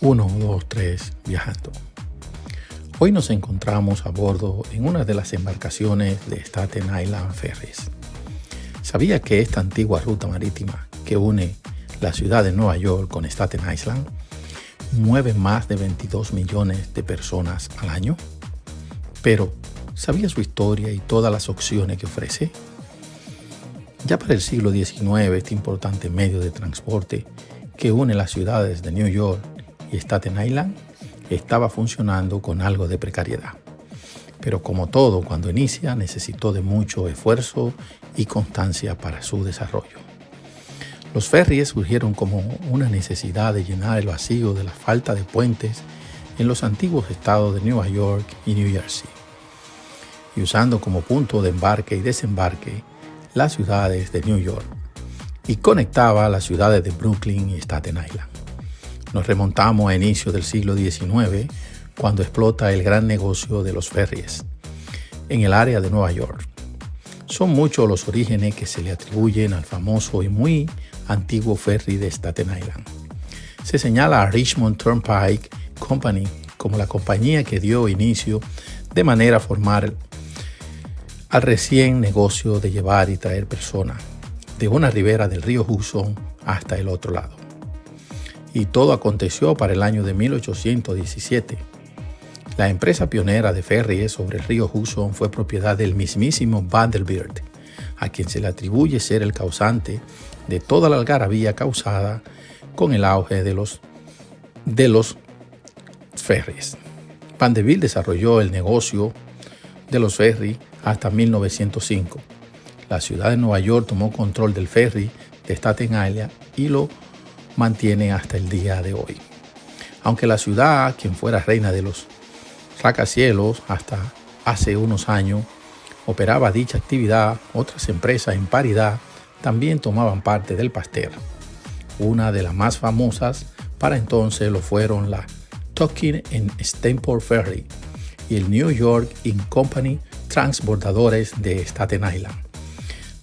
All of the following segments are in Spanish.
1, 2, 3, viajando. Hoy nos encontramos a bordo en una de las embarcaciones de Staten Island Ferries. ¿Sabía que esta antigua ruta marítima que une la ciudad de Nueva York con Staten Island mueve más de 22 millones de personas al año? Pero, ¿sabía su historia y todas las opciones que ofrece? Ya para el siglo XIX, este importante medio de transporte que une las ciudades de New York y Staten Island estaba funcionando con algo de precariedad. Pero como todo, cuando inicia, necesitó de mucho esfuerzo y constancia para su desarrollo. Los ferries surgieron como una necesidad de llenar el vacío de la falta de puentes en los antiguos estados de Nueva York y New Jersey, y usando como punto de embarque y desembarque las ciudades de New York, y conectaba a las ciudades de Brooklyn y Staten Island. Nos remontamos a inicios del siglo XIX, cuando explota el gran negocio de los ferries en el área de Nueva York. Son muchos los orígenes que se le atribuyen al famoso y muy antiguo ferry de Staten Island. Se señala a Richmond Turnpike Company como la compañía que dio inicio de manera formal al recién negocio de llevar y traer personas de una ribera del río Hudson hasta el otro lado. Y todo aconteció para el año de 1817. La empresa pionera de ferries sobre el río Hudson fue propiedad del mismísimo Vanderbilt, a quien se le atribuye ser el causante de toda la algarabía causada con el auge de los ferries. Vanderbilt desarrolló el negocio de los ferries hasta 1905. La ciudad de Nueva York tomó control del ferry de Staten Island y lo mantiene hasta el día de hoy. Aunque la ciudad, quien fuera reina de los rascacielos hasta hace unos años, operaba dicha actividad, otras empresas en paridad también tomaban parte del pastel. Una de las más famosas para entonces lo fueron la Tucking and Stanport Ferry y el New York Ink Company Transbordadores de Staten Island,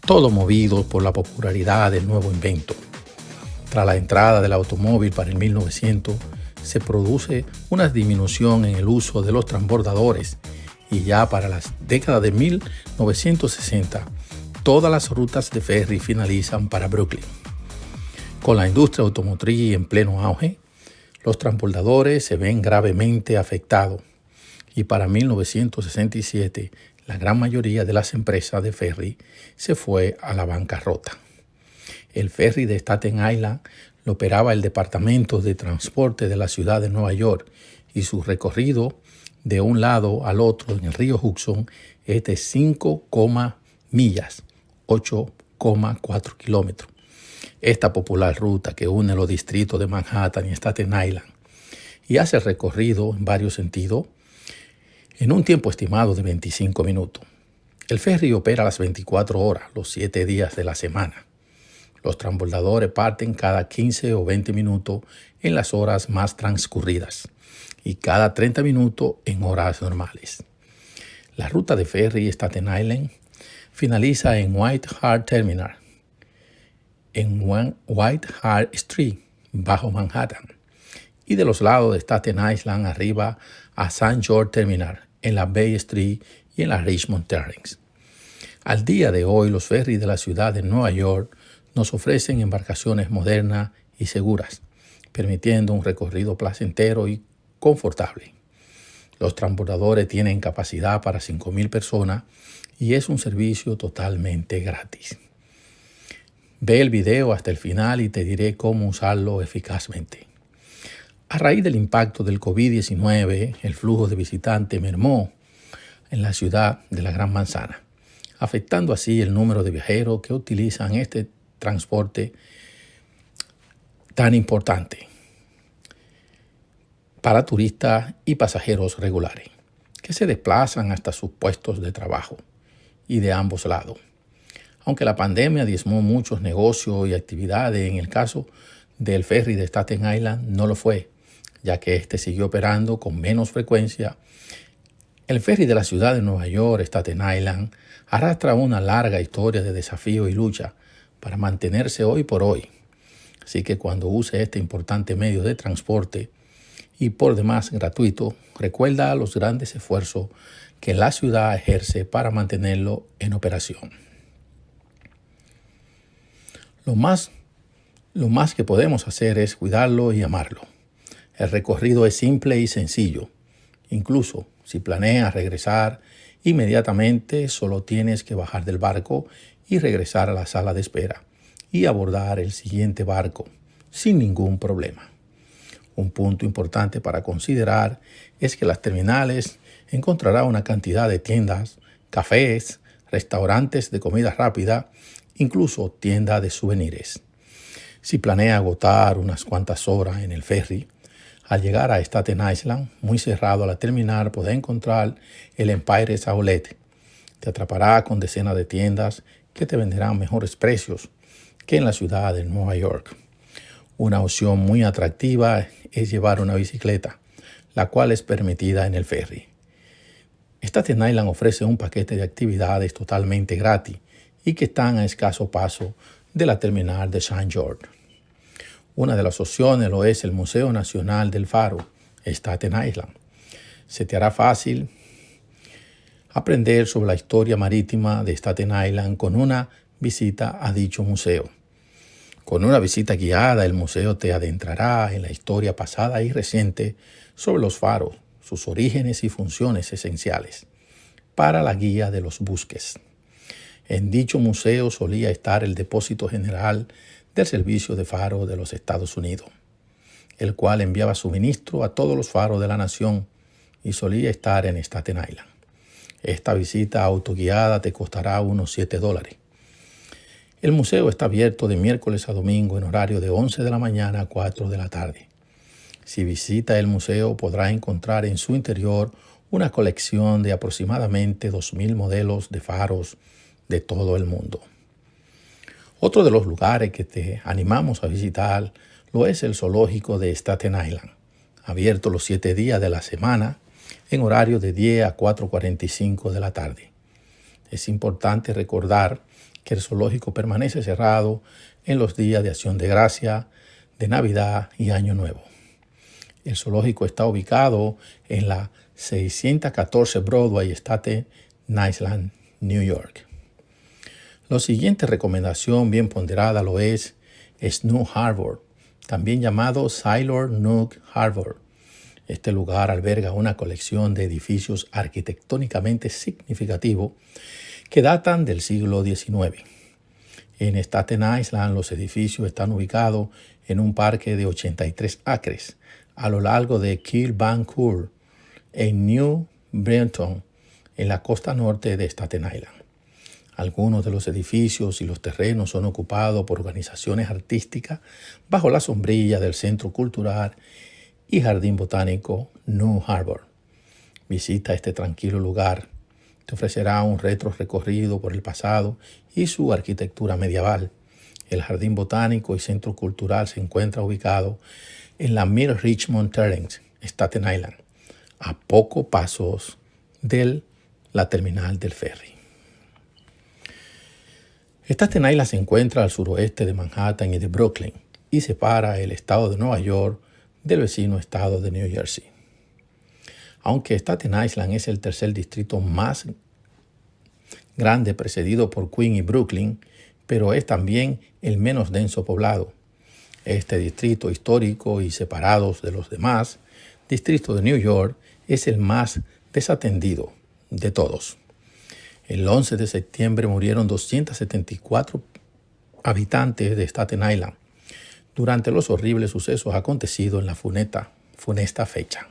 todo movido por la popularidad del nuevo invento. Tras la entrada del automóvil para el 1900, se produce una disminución en el uso de los transbordadores y ya para las décadas de 1960, todas las rutas de ferry finalizan para Brooklyn. Con la industria automotriz en pleno auge, los transbordadores se ven gravemente afectados y para 1967 la gran mayoría de las empresas de ferry se fue a la bancarrota. El ferry de Staten Island lo operaba el Departamento de Transporte de la ciudad de Nueva York y su recorrido de un lado al otro en el río Hudson es de 5, millas, 8,4 kilómetros. Esta popular ruta que une los distritos de Manhattan y Staten Island y hace el recorrido en varios sentidos en un tiempo estimado de 25 minutos. El ferry opera las 24 horas, los 7 días de la semana. Los transbordadores parten cada 15 o 20 minutos en las horas más transcurridas y cada 30 minutos en horas normales. La ruta de ferry Staten Island finaliza en White Hart Terminal, en White Hart Street, bajo Manhattan, y de los lados de Staten Island arriba a St. George Terminal, en la Bay Street y en la Richmond Terrace. Al día de hoy, los ferries de la ciudad de Nueva York nos ofrecen embarcaciones modernas y seguras, permitiendo un recorrido placentero y confortable. Los transbordadores tienen capacidad para 5,000 personas y es un servicio totalmente gratis. Ve el video hasta el final y te diré cómo usarlo eficazmente. A raíz del impacto del COVID-19, el flujo de visitantes mermó en la ciudad de la Gran Manzana, afectando así el número de viajeros que utilizan este transporte tan importante para turistas y pasajeros regulares que se desplazan hasta sus puestos de trabajo y de ambos lados. Aunque la pandemia diezmó muchos negocios y actividades, en el caso del ferry de Staten Island no lo fue, ya que este siguió operando con menos frecuencia. El ferry de la ciudad de Nueva York, Staten Island, arrastra una larga historia de desafío y lucha para mantenerse hoy por hoy. Así que cuando use este importante medio de transporte, y por demás gratuito, recuerda los grandes esfuerzos que la ciudad ejerce para mantenerlo en operación. Lo más que podemos hacer es cuidarlo y amarlo. El recorrido es simple y sencillo. Incluso si planeas regresar inmediatamente, solo tienes que bajar del barco y regresar a la sala de espera y abordar el siguiente barco sin ningún problema. Un punto importante para considerar es que las terminales encontrará una cantidad de tiendas, cafés, restaurantes de comida rápida, incluso tiendas de souvenirs. Si planea agotar unas cuantas horas en el ferry, al llegar a Staten Island, muy cerrado a la terminal, podrá encontrar el Empire Outlet. Te atrapará con decenas de tiendas que te venderán mejores precios que en la ciudad de Nueva York. Una opción muy atractiva es llevar una bicicleta, la cual es permitida en el ferry. Staten Island ofrece un paquete de actividades totalmente gratis y que están a escaso paso de la terminal de St. George. Una de las opciones lo es el Museo Nacional del Faro, Staten Island. Se te hará fácil aprender sobre la historia marítima de Staten Island con una visita a dicho museo. Con una visita guiada, el museo te adentrará en la historia pasada y reciente sobre los faros, sus orígenes y funciones esenciales para la guía de los buques. En dicho museo solía estar el Depósito General del Servicio de Faro de los Estados Unidos, el cual enviaba suministro a todos los faros de la nación y solía estar en Staten Island. Esta visita autoguiada te costará unos $7. El museo está abierto de miércoles a domingo en horario de 11 de la mañana a 4 de la tarde. Si visita el museo, podrá encontrar en su interior una colección de aproximadamente 2,000 modelos de faros de todo el mundo. Otro de los lugares que te animamos a visitar lo es el zoológico de Staten Island, abierto los 7 días de la semana en horario de 10 a 4:45 de la tarde. Es importante recordar que el zoológico permanece cerrado en los días de Acción de Gracia, de Navidad y Año Nuevo. El zoológico está ubicado en la 614 Broadway, Staten Island, New York. La siguiente recomendación bien ponderada lo es Snook Harbor, también llamado Sailor Nook Harbor. Este lugar alberga una colección de edificios arquitectónicamente significativos que datan del siglo XIX. En Staten Island los edificios están ubicados en un parque de 83 acres a lo largo de Kilbancourt, en New Brighton, en la costa norte de Staten Island. Algunos de los edificios y los terrenos son ocupados por organizaciones artísticas bajo la sombrilla del Centro Cultural y Jardín Botánico New Harbor. Visita este tranquilo lugar. Te ofrecerá un recorrido por el pasado y su arquitectura medieval. El Jardín Botánico y Centro Cultural se encuentra ubicado en la Mid Richmond Terrace, Staten Island, a pocos pasos de la terminal del ferry. Staten Island se encuentra al suroeste de Manhattan y de Brooklyn y separa el estado de Nueva York del vecino estado de New Jersey. Aunque Staten Island es el tercer distrito más grande precedido por Queens y Brooklyn, pero es también el menos denso poblado. Este distrito histórico y separados de los demás distritos de New York es el más desatendido de todos. El 11 de septiembre murieron 274 habitantes de Staten Island durante los horribles sucesos acontecidos en la funesta fecha.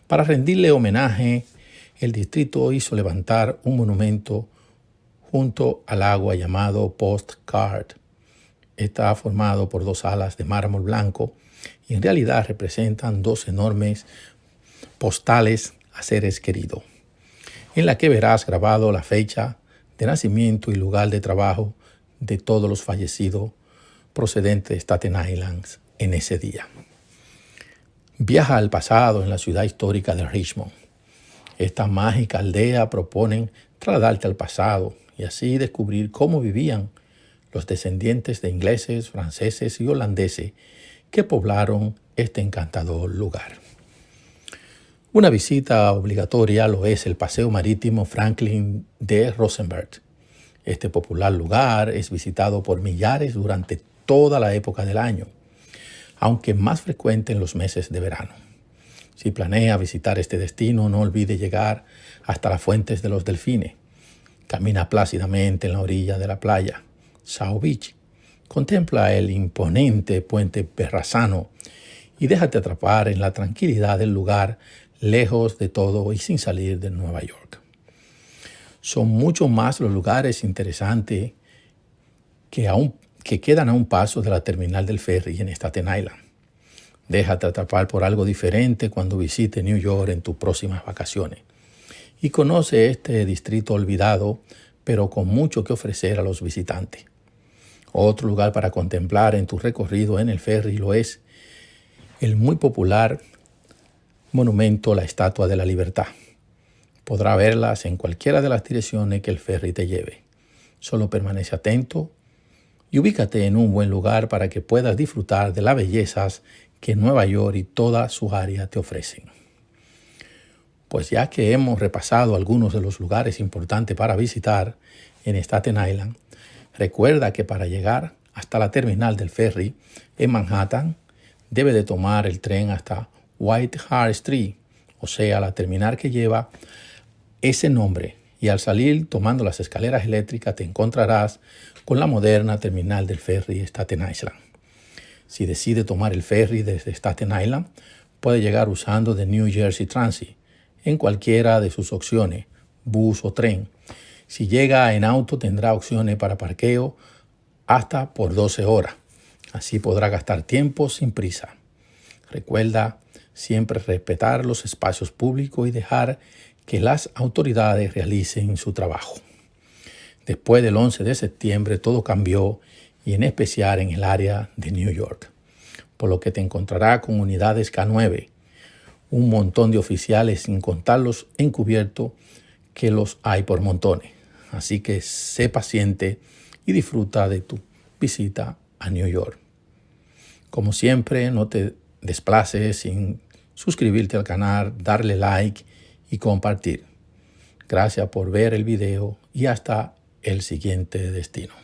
Para rendirle homenaje, el distrito hizo levantar un monumento junto al agua llamado Postcard. Está formado por 2 alas de mármol blanco y en realidad representan 2 enormes postales a seres queridos, en la que verás grabado la fecha de nacimiento y lugar de trabajo de todos los fallecidos procedentes de Staten Island en ese día. Viaja al pasado en la ciudad histórica de Richmond. Esta mágica aldea propone trasladarte al pasado y así descubrir cómo vivían los descendientes de ingleses, franceses y holandeses que poblaron este encantador lugar. Una visita obligatoria lo es el Paseo Marítimo Franklin D. Roosevelt. Este popular lugar es visitado por millares durante toda la época del año, aunque más frecuente en los meses de verano. Si planea visitar este destino, no olvide llegar hasta las Fuentes de los Delfines. Camina plácidamente en la orilla de la playa, South Beach. Contempla el imponente puente Verrazano y déjate atrapar en la tranquilidad del lugar, lejos de todo y sin salir de Nueva York. Son mucho más los lugares interesantes que quedan a un paso de la terminal del ferry en Staten Island. Déjate atrapar por algo diferente cuando visite New York en tus próximas vacaciones. Y conoce este distrito olvidado, pero con mucho que ofrecer a los visitantes. Otro lugar para contemplar en tu recorrido en el ferry lo es el muy popular monumento La Estatua de la Libertad. Podrá verlas en cualquiera de las direcciones que el ferry te lleve. Solo permanece atento y ubícate en un buen lugar para que puedas disfrutar de las bellezas que Nueva York y toda su área te ofrecen. Pues ya que hemos repasado algunos de los lugares importantes para visitar en Staten Island, recuerda que para llegar hasta la terminal del ferry en Manhattan, debe de tomar el tren hasta White Hart Street, o sea, la terminal que lleva ese nombre. Y al salir tomando las escaleras eléctricas te encontrarás con la moderna terminal del ferry Staten Island. Si decide tomar el ferry desde Staten Island, puede llegar usando The New Jersey Transit en cualquiera de sus opciones, bus o tren. Si llega en auto, tendrá opciones para parqueo hasta por 12 horas. Así podrá gastar tiempo sin prisa. Recuerda siempre respetar los espacios públicos y dejar que las autoridades realicen su trabajo. Después del 11 de septiembre todo cambió, y en especial en el área de New York, por lo que te encontrarás con unidades K9, un montón de oficiales sin contar los encubiertos que los hay por montones. Así que sé paciente y disfruta de tu visita a New York. Como siempre, no te desplaces sin suscribirte al canal, darle like y compartir. Gracias por ver el video y hasta el siguiente destino.